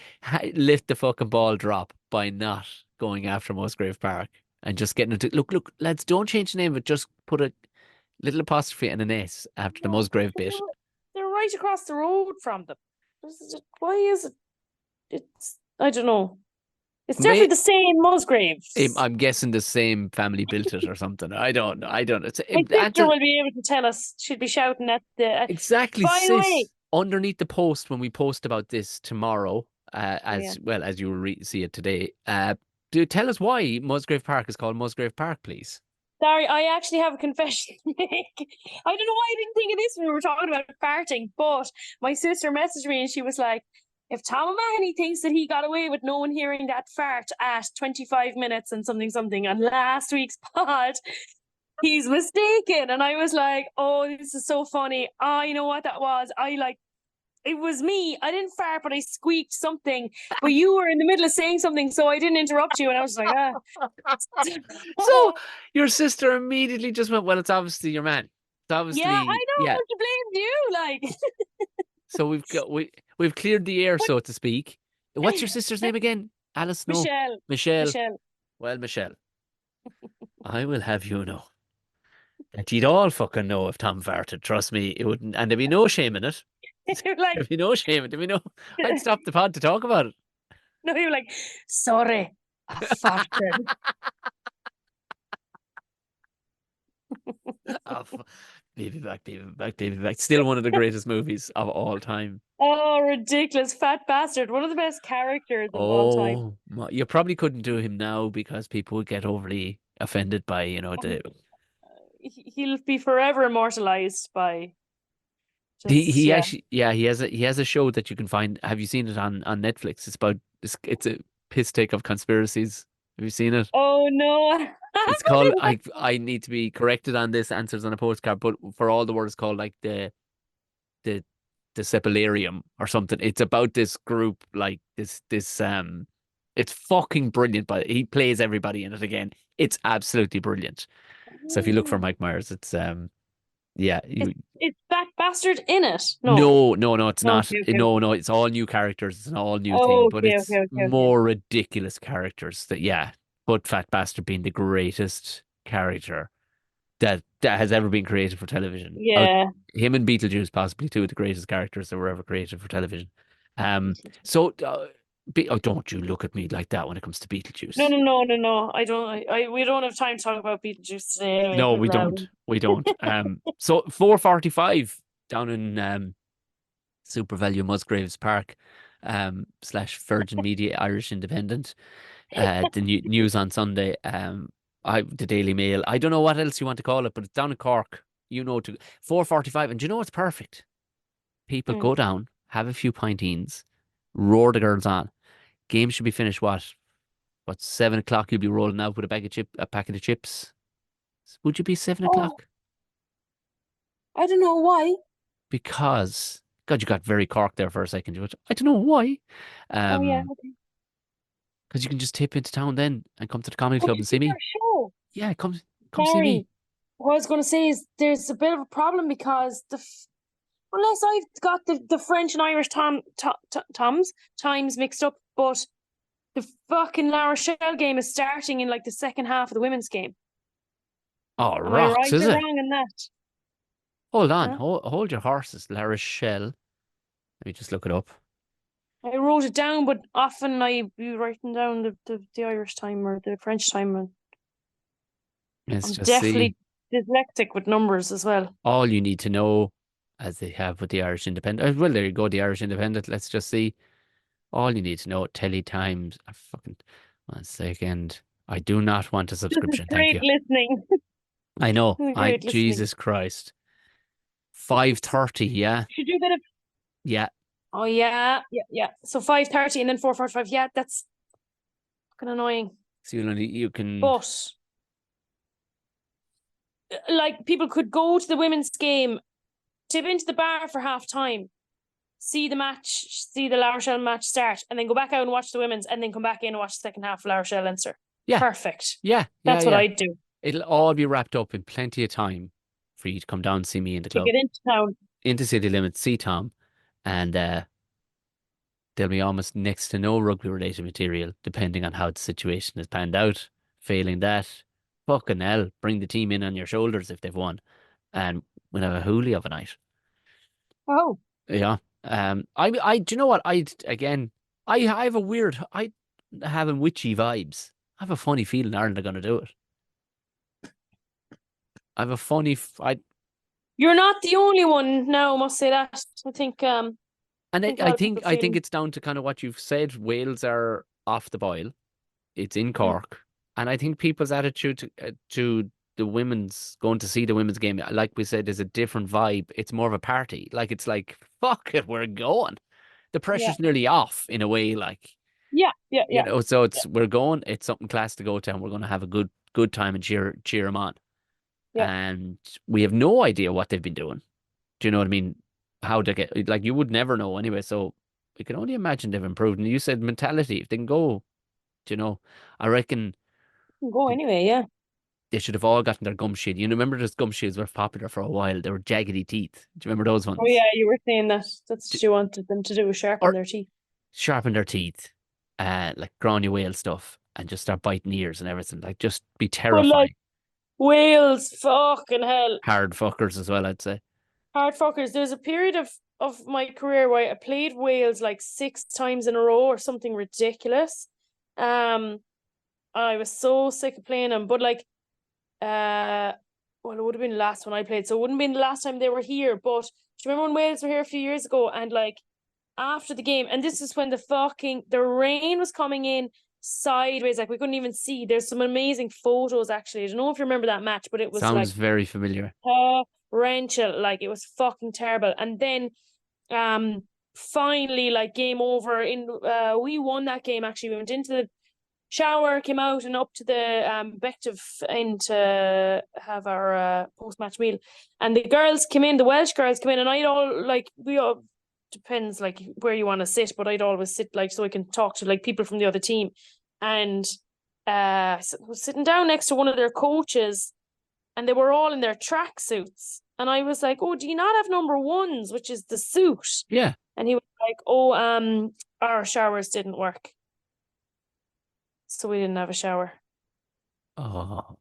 lift the fucking ball drop by not going after Musgrave Park and just getting it to look, lads, don't change the name, but just put a little apostrophe and an S after the Yeah, Musgrave but bit. they're right across the road from them. Why is it? It's I don't know. It's definitely May the same Musgraves. I'm guessing the same family built it or something. I don't know. I don't know. My sister Answer will be able to tell us. She'd be shouting at the. exactly, By the way, sis. Underneath the post when we post about this tomorrow, yeah. as well as you will see it today, do tell us why Musgrave Park is called Musgrave Park, please. Sorry, I actually have a confession to make. I don't know why I didn't think of this when we were talking about farting, but my sister messaged me and she was like, if Tom O'Mahony thinks that he got away with no one hearing that fart at 25 minutes and something something on last week's pod, he's mistaken. And I was like, oh, this is so funny. Oh, you know what that was? It was me. I didn't fart, but I squeaked something. But you were in the middle of saying something, so I didn't interrupt you. And I was like, ah. So your sister immediately just went, well, it's obviously your man. It's Yeah, I obviously, know. yeah. But you blamed you. Like, So we've cleared the air, so to speak. What's your sister's name again? Alice? No, Michelle. Michelle. Michelle. Well, Michelle, I will have you know that you'd all fucking know if Tom farted. Trust me, it wouldn't, and there'd be no shame in it. You're like, There'd be no shame. There'd be no. I'd stop the pod to talk about it. no, you're like, sorry, I farted. Oh, baby back, baby back, baby back. Still one of the greatest movies of all time. Oh, ridiculous. Fat bastard. One of the best characters of all time. Oh, you probably couldn't do him now because people would get overly offended by, And the he'll be forever immortalized by just, he yeah. actually, yeah, he has a show that you can find. Have you seen it on Netflix? It's a piss take of conspiracies. Have you seen it? Oh, no. It's called I need to be corrected on this, answers on a postcard, but for all the words called like the the Sepularium or something. It's about this group, like this it's fucking brilliant, but he plays everybody in it again. It's absolutely brilliant. So if you look for Mike Myers, it's yeah, Is Fat Bastard in it? No. no, it's not. Okay, okay. No, it's all new characters. It's an all new thing, Oh, but okay, it's okay, okay, okay. more ridiculous characters that, yeah, but Fat Bastard being the greatest character that has ever been created for television. Yeah. Him and Beetlejuice, possibly two of the greatest characters that were ever created for television. So oh, don't you look at me like that when it comes to No, Beetlejuice. no, no, no, no. I don't. We don't have time to talk about Beetlejuice today. Anyway, No, because we don't. We don't. So 4:45 down in Super Value Musgraves Park, slash Virgin Media Irish Independent. The news on Sunday. The Daily Mail. I don't know what else you want to call it, but it's down in Cork. To 4:45, and do you know what's perfect? People go down, have a few pinteens, roar the girls on. Game should be finished. What 7 o'clock? You'll be rolling out with a packet of chips. Would you be 7 o'clock? I don't know why. Because God, you got very Cork there for a second. I don't know why. Oh, yeah. Um, Okay. Because you can just tip into town then and come to the comedy Oh, club you and see see me. our show. Yeah, come see me. Sorry. What I was going to say is there's a bit of a problem because unless I've got the French and Irish times mixed up, but the fucking La Rochelle game is starting in like the second half of the women's game. Oh, Am I rocks, right is or it? wrong in that? Hold on. Huh? Hold your horses, La Rochelle. Let me just look it up. I wrote it down, but often I be writing down the Irish time or the French time. And Let's I'm just see. definitely dyslexic with numbers as well. All you need to know, as they have with the Irish Independent. Well, there you go, the Irish Independent. Let's just see. All you need to know, Telly Times. I fucking 1 second. I do not want a This is subscription. Thank great you. listening. I know. This is great listening. Jesus Christ. 5:30, yeah? Should do a bit of. Yeah. Oh yeah. So 5:30 and then 4:45. Yeah, that's fucking annoying. So you can But like people could go to the women's game, tip into the bar for half time, see the match, see the La Rochelle match start, and then go back out and watch the women's, and then come back in and watch the second half of La Rochelle Leinster. Yeah. Perfect. Yeah. That's what I'd do. It'll all be wrapped up in plenty of time for you to come down and see me in the To club. get into town. Into city limits, see Tom, and there'll be almost next to no rugby related material, depending on how the situation is panned out. Failing that, fucking hell, bring the team in on your shoulders if they've won, and we'll have a hoolie of a night. Oh. Yeah. I do you know what? I have a weird, I having witchy vibes. I have a funny feeling Ireland are going to do it. I have a funny, You're not the only one now, I must say that. I think and a I lot of think people feel- it's down to kind of what you've said. Wales are off the boil. It's in Cork, and I think people's attitude to the women's going to see the women's game, like we said, is a different vibe. It's more of a party. Like it's like fuck it, we're going. The pressure's nearly off in a way. Like Yeah. so it's we're going. It's something class to go to, and we're going to have a good time and cheer them on. Yeah. And we have no idea what they've been doing. Do you know what I mean? How to get like you would never know anyway. So we can only imagine they've improved. And you said mentality. If they can go, do you know, I reckon You can go anyway, yeah. they should have all gotten their gum shield. You remember those gum shields were popular for a while. They were jaggedy teeth. Do you remember those ones? Oh yeah, you were saying that. That's what you wanted them to do, sharpen Or- their teeth. Sharpen their teeth, like Gráinne whale stuff, and just start biting ears and everything. Like just be terrifying. like Wales, fucking hell. Hard fuckers as well, I'd say. Hard fuckers. There's a period of my career where I played Wales like 6 times in a row or something ridiculous. I was so sick of playing them, but like well, it would have been the last one I played, so it wouldn't have been the last time they were here. But do you remember when Wales were here a few years ago, and like after the game, and this is when the rain was coming in sideways, like we couldn't even see. There's some amazing photos actually. I don't know if you remember that match, but it was Sounds like very familiar. torrential, like it was fucking terrible. And then finally, like game over in we won that game actually. We went into the shower, came out and up to the Bective Inn to have our post-match meal, and the girls came in, the Welsh girls came in, and I'd all like we all depends like where you want to sit, but I'd always sit like so I can talk to like people from the other team. And I was sitting down next to one of their coaches, and they were all in their tracksuits, and I was like, "Oh, do you not have number ones, which is the suit?" Yeah. And he was like, "Oh, our showers didn't work, so we didn't have a shower." Oh.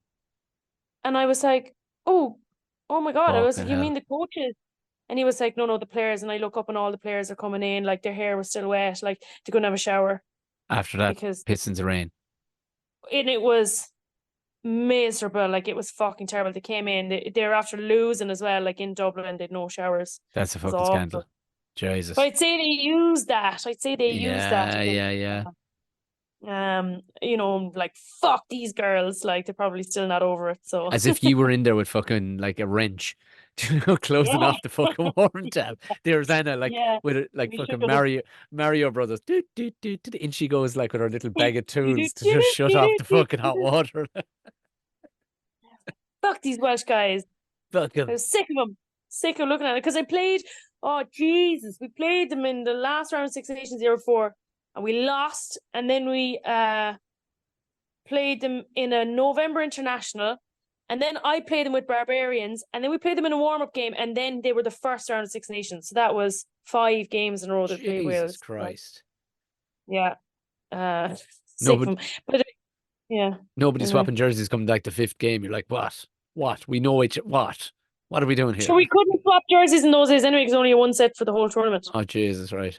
And I was like, oh my God. I was like, Fucking you hell. mean the coaches? And he was like, no, the players. And I look up and all the players are coming in, like their hair was still wet, like they couldn't have a shower. After that, because pissings of rain. And it was miserable. Like it was fucking terrible. They came in, they were after losing as well, like in Dublin, they had no showers. That's a It was fucking awful. scandal. Jesus. But I'd say they used that. Yeah. You know, like fuck these girls, like they're probably still not over it. So As if you were in there with fucking like a wrench, closing Yeah. off the fucking warm tab. There's Anna like Yeah, with it, like we fucking should've. Mario Brothers. And she goes like with her little bag of tools to just shut off the fucking hot water. Fuck these Welsh guys. I Fucking was sick of them. Sick of looking at it. Because I played, oh Jesus, we played them in the last round of Six Nations the year before. and we lost, and then we played them in a November international, and then I played them with Barbarians, and then we played them in a warm-up game, and then they were the first round of Six Nations. So that was 5 games in a row that played Jesus Wales. Christ. Yeah. No, Sick of them. But yeah. nobody Anyway. swapping jerseys coming like the 5th game. You're like, what? What? We know each. What? What are we doing here? Sure, we couldn't swap jerseys in those days anyway, because only a one set for the whole tournament. Oh, Jesus, right.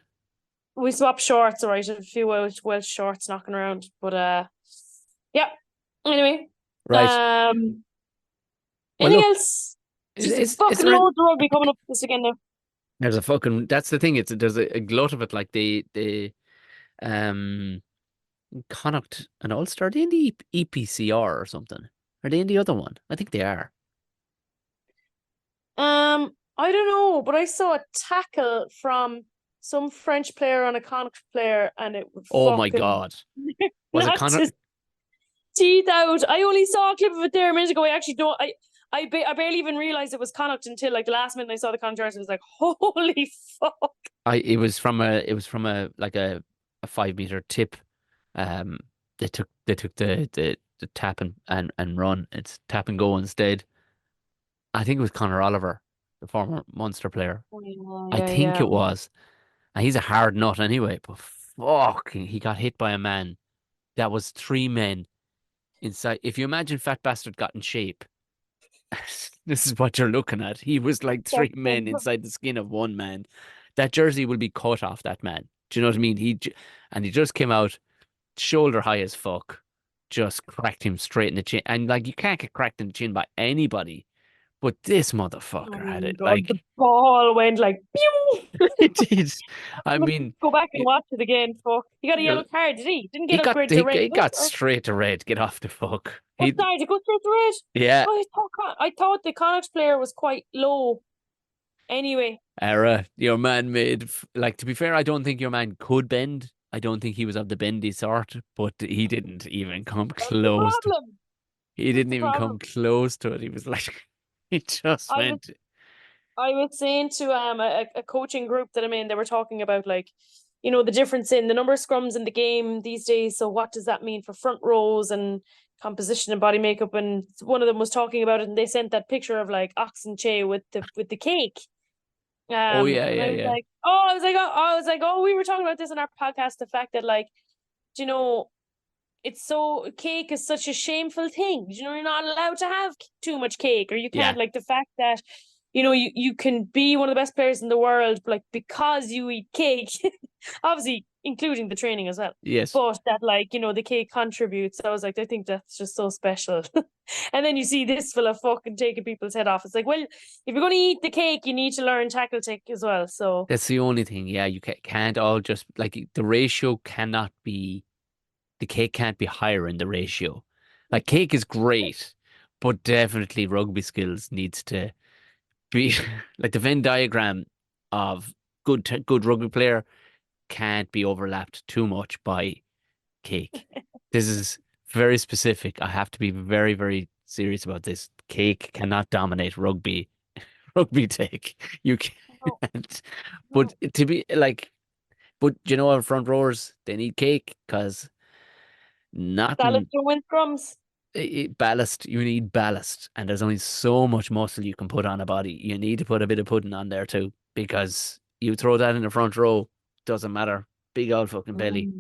We swapped shorts, all right, a few Welsh shorts knocking around. But yeah. Anyway. Right. Well, Anything look, else? is, Just is fucking there loads of rugby coming up this weekend now. there's a fucking, that's the thing. There's a glut of it. Like um, Connacht and Ulster, are they in the EPCR or something? Are they in the other one? I think they are. I don't know, but I saw a tackle from some French player on a Connacht player, and it Oh my fucking God. Was it knocked Connacht? his teeth out. I only saw a clip of it there a minute ago. I actually don't. I barely even realized it was Connacht until like the last minute I saw the Connacht jersey. I was like, holy fuck! It was from a like a 5 meter tip. They took the tap and run. It's tap and go instead. I think it was Conor Oliver, the former Munster player. Oh, I think it was. And he's a hard nut anyway, but fuck, he got hit by a man. That was 3 men inside. If you imagine Fat Bastard got in shape, this is what you're looking at. He was like 3 men inside the skin of 1 man. That jersey will be cut off that man. Do you know what I mean? He just came out shoulder high as fuck, just cracked him straight in the chin. And like, you can't get cracked in the chin by anybody. But this motherfucker had it. God, Like, the ball went like pew. it did. I mean, Go back and watch it again. Fuck, he got a yellow card, did he? Didn't get upgraded to red. he got straight to red. Get off the fuck. Oh, sorry, to go straight to red. Yeah. Oh, I thought the Connacht player was quite low. Anyway, your man made like, to be fair, I don't think your man could bend. I don't think he was of the bendy sort, but he didn't even come close. He didn't even come close to it. He was like, he just went. I was saying to a coaching group that I'm in, they were talking about like, you know, the difference in the number of scrums in the game these days. So what does that mean for front rows and composition and body makeup? And one of them was talking about it, and they sent that picture of like Ox and Che with the cake. Yeah. I was like, oh, we were talking about this in our podcast. The fact that, like, you know, cake is such a shameful thing. You know, you're not allowed to have too much cake, or you can't. Like the fact that, you know, you can be one of the best players in the world, like, because you eat cake, obviously including the training as well. Yes. But that, like, you know, the cake contributes. I was like, I think that's just so special. And then you see this fella fucking taking people's head off. It's like, well, if you're going to eat the cake, you need to learn tackle tech as well. So that's the only thing. Yeah, you can't all just, like, the ratio cannot be, the cake can't be higher in the ratio. Like, cake is great, but definitely rugby skills needs to be like the Venn diagram of good rugby player can't be overlapped too much by cake. This is very specific. I have to be very, very serious about this. Cake cannot dominate rugby take. You can't. But to be like, but you know, our front rowers, they need cake because nothing. Ballast, you need ballast, and there's only so much muscle you can put on a body. You need to put a bit of pudding on there too, because you throw that in the front row, doesn't matter. Big old fucking belly.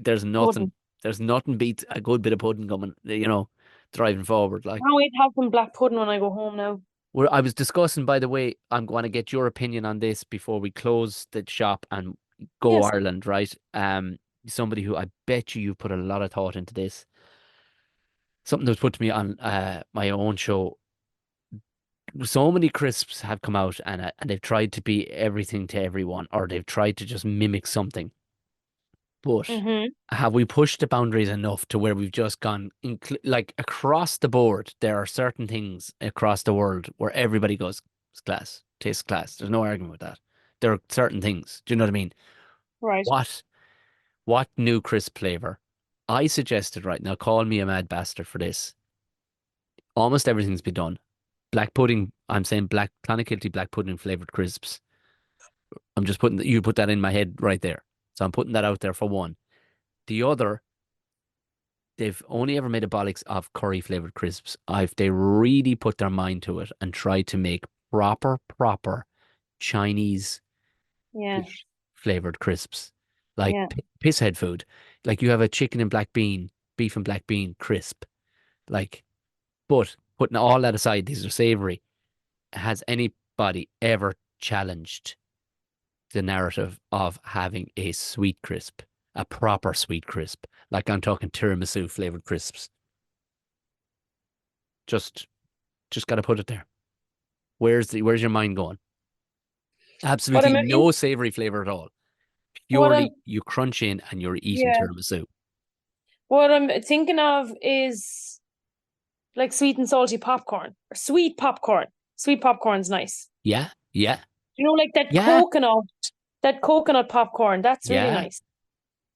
There's nothing. There's nothing beats a good bit of pudding coming, you know, driving forward. Like, I can't wait to have some black pudding when I go home now. I was discussing, by the way, I'm going to get your opinion on this before we close the shop and go Ireland, right? Somebody who I bet you put a lot of thought into this. Something that was put to me on my own show. So many crisps have come out, and they've tried to be everything to everyone, or they've tried to just mimic something. But have we pushed the boundaries enough to where we've just gone, like, across the board? There are certain things across the world where everybody goes, it's class, tastes class. There's no argument with that. There are certain things. Do you know what I mean? Right. What new crisp flavor? I suggested, right now, call me a mad bastard for this. Almost everything's been done. Black pudding, I'm saying Clonakilty black pudding flavored crisps. I'm just you put that in my head right there. So I'm putting that out there for one. The other, they've only ever made a bollocks of curry flavored crisps. If they really put their mind to it and tried to make proper Chinese Yeah, fish flavored crisps, like yeah. pisshead food. Like you have a chicken and black bean, beef and black bean crisp. Like, but putting all that aside, these are savory. Has anybody ever challenged the narrative of having a sweet crisp, a proper sweet crisp? Like I'm talking tiramisu flavored crisps. Just, just got to put it there. Where's your mind going? What Absolutely I'm in, no savory flavor at all. what I'm Purely you crunch in and you're eating yeah, tiramisu. what I'm thinking of is like sweet and salty popcorn or sweet popcorn. Sweet popcorn's nice. Yeah, yeah, You know, like yeah, that coconut popcorn. That's really yeah. nice.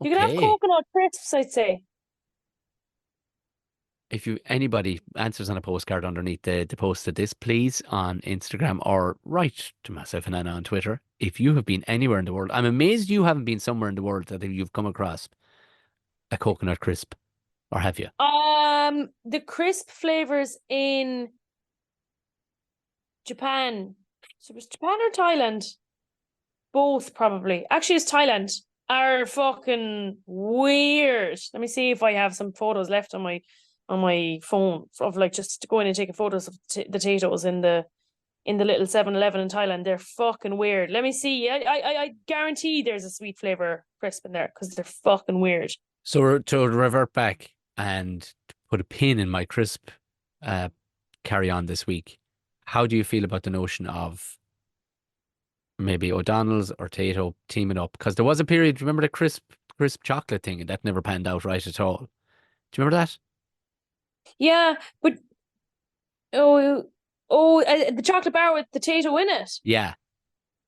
You could have Okay. coconut crisps, I'd say. If you anybody answers on a postcard underneath the post to this, please on Instagram or write to myself and Anna on Twitter. If you have been anywhere in the world, I'm amazed you haven't been somewhere in the world that you've come across a coconut crisp, or have you? The crisp flavors in Japan. So it was Japan or Thailand? Both probably. Actually, it's Thailand. Are fucking weird. Let me see if I have some photos left on my phone of like just going and taking photos of the potatoes in the little 7-Eleven in Thailand. They're fucking weird. Let me see. I guarantee there's a sweet flavor crisp in there because they're fucking weird. So to revert back and put a pin in my crisp uh, carry on this week, how do you feel about the notion of maybe O'Donnell's or Tato teaming up? Because there was a period, remember the crisp chocolate thing, and that never panned out right at all. Do you remember that? Yeah, but oh the chocolate bar with the potato in it. Yeah,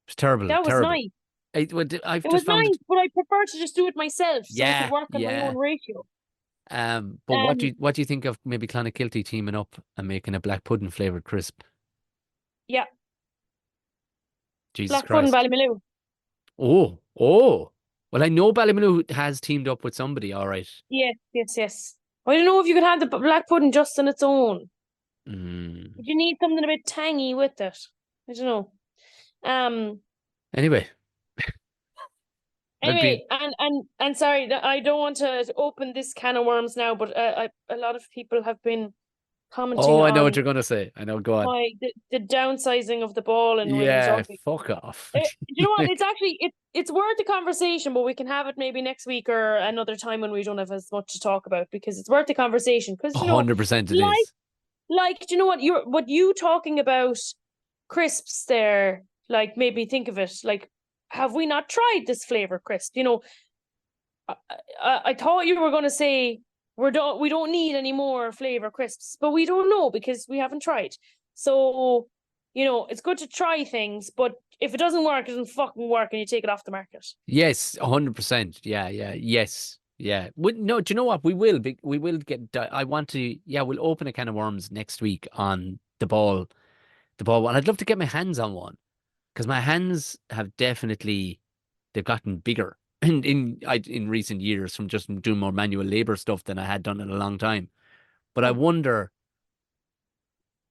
it's terrible, That was terrible. nice. I've It was just found nice, it. but I prefer to just do it myself so I could Yeah, work on my yeah. own ratio. But Um, what do you think of maybe Clonakilty teaming up and making a black pudding flavored crisp? yeah, Jesus black pudding Christ! Ballymaloe. Oh, oh. Well, I know Ballymaloe has teamed up with somebody. All right. Yes, yes, yes. I don't know if you could have the black pudding just on its own. Mm. But you need something a bit tangy with it. I don't know. Um. Anyway, I'd be. Anyway, and sorry, I don't want to open this can of worms now, but a lot of people have been commenting Oh, I know what on you're gonna say. I know. Go on. the downsizing of the ball in women's Yeah, rugby. fuck off. You know what? It's actually it's worth the conversation, but we can have it maybe next week or another time when we don't have as much to talk about because it's worth the conversation. Because 100% it like is. do you know what you talking about crisps there? Like made me think of it. Like, have we not tried this flavor crisp? I thought you were going to say we don't need any more flavor crisps, but we don't know because we haven't tried. So, it's good to try things, but if it doesn't work, it doesn't fucking work and you take it off the market. Yes, 100%. Yeah, yeah, yes, yeah. No, do you know what? We will get. I want to. Yeah, we'll open a can of worms next week on the ball. The ball one. I'd love to get my hands on one because my hands have definitely they've gotten bigger in recent years from just doing more manual labor stuff than I had done in a long time. But I Hmm. wonder.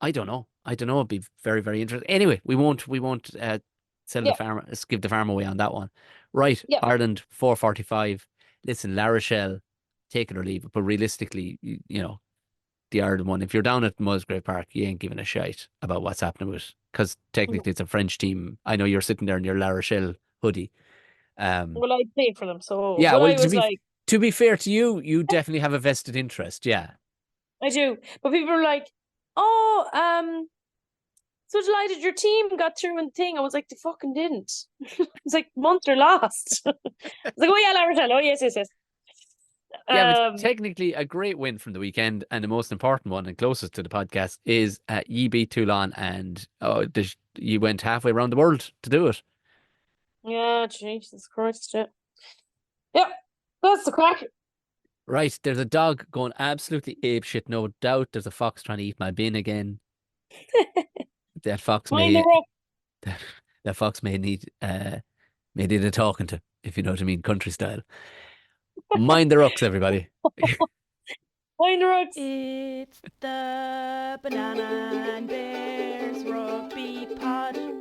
I don't know. I don't know. It'd be very, very interesting. Anyway, we won't sell the Yeah, farm, give the farm away on that one. Right, yeah. Ireland 4:45. Listen, La Rochelle, take it or leave it. But realistically, the Ireland one. If you're down at Musgrave Park, you ain't giving a shite about what's happening with it because No. technically it's a French team. I know you're sitting there in your La Rochelle hoodie. Um, Well, I paid for them, so yeah. but Well, I was like, to be fair to you, you definitely have a vested interest. Yeah. I do. But people are like, oh, so delighted your team got through and thing. I was like, they fucking didn't. It's like Munster lost. I was like, oh yeah, Larry, oh yes, yes, yes. Yeah, but Um, technically a great win from the weekend, and the most important one and closest to the podcast is ye beat Toulon, and you went halfway around the world to do it. yeah, Jesus Christ, yeah. Yeah, that's the crack. Right, there's a dog going absolutely ape shit, no doubt. There's a fox trying to eat my bin again. That fox Mind the may rock. that, that fox may need a talking to, if you know what I mean, country style. Mind the rocks, everybody. Mind the rocks. It's the Banana and Bears Rugby Pod.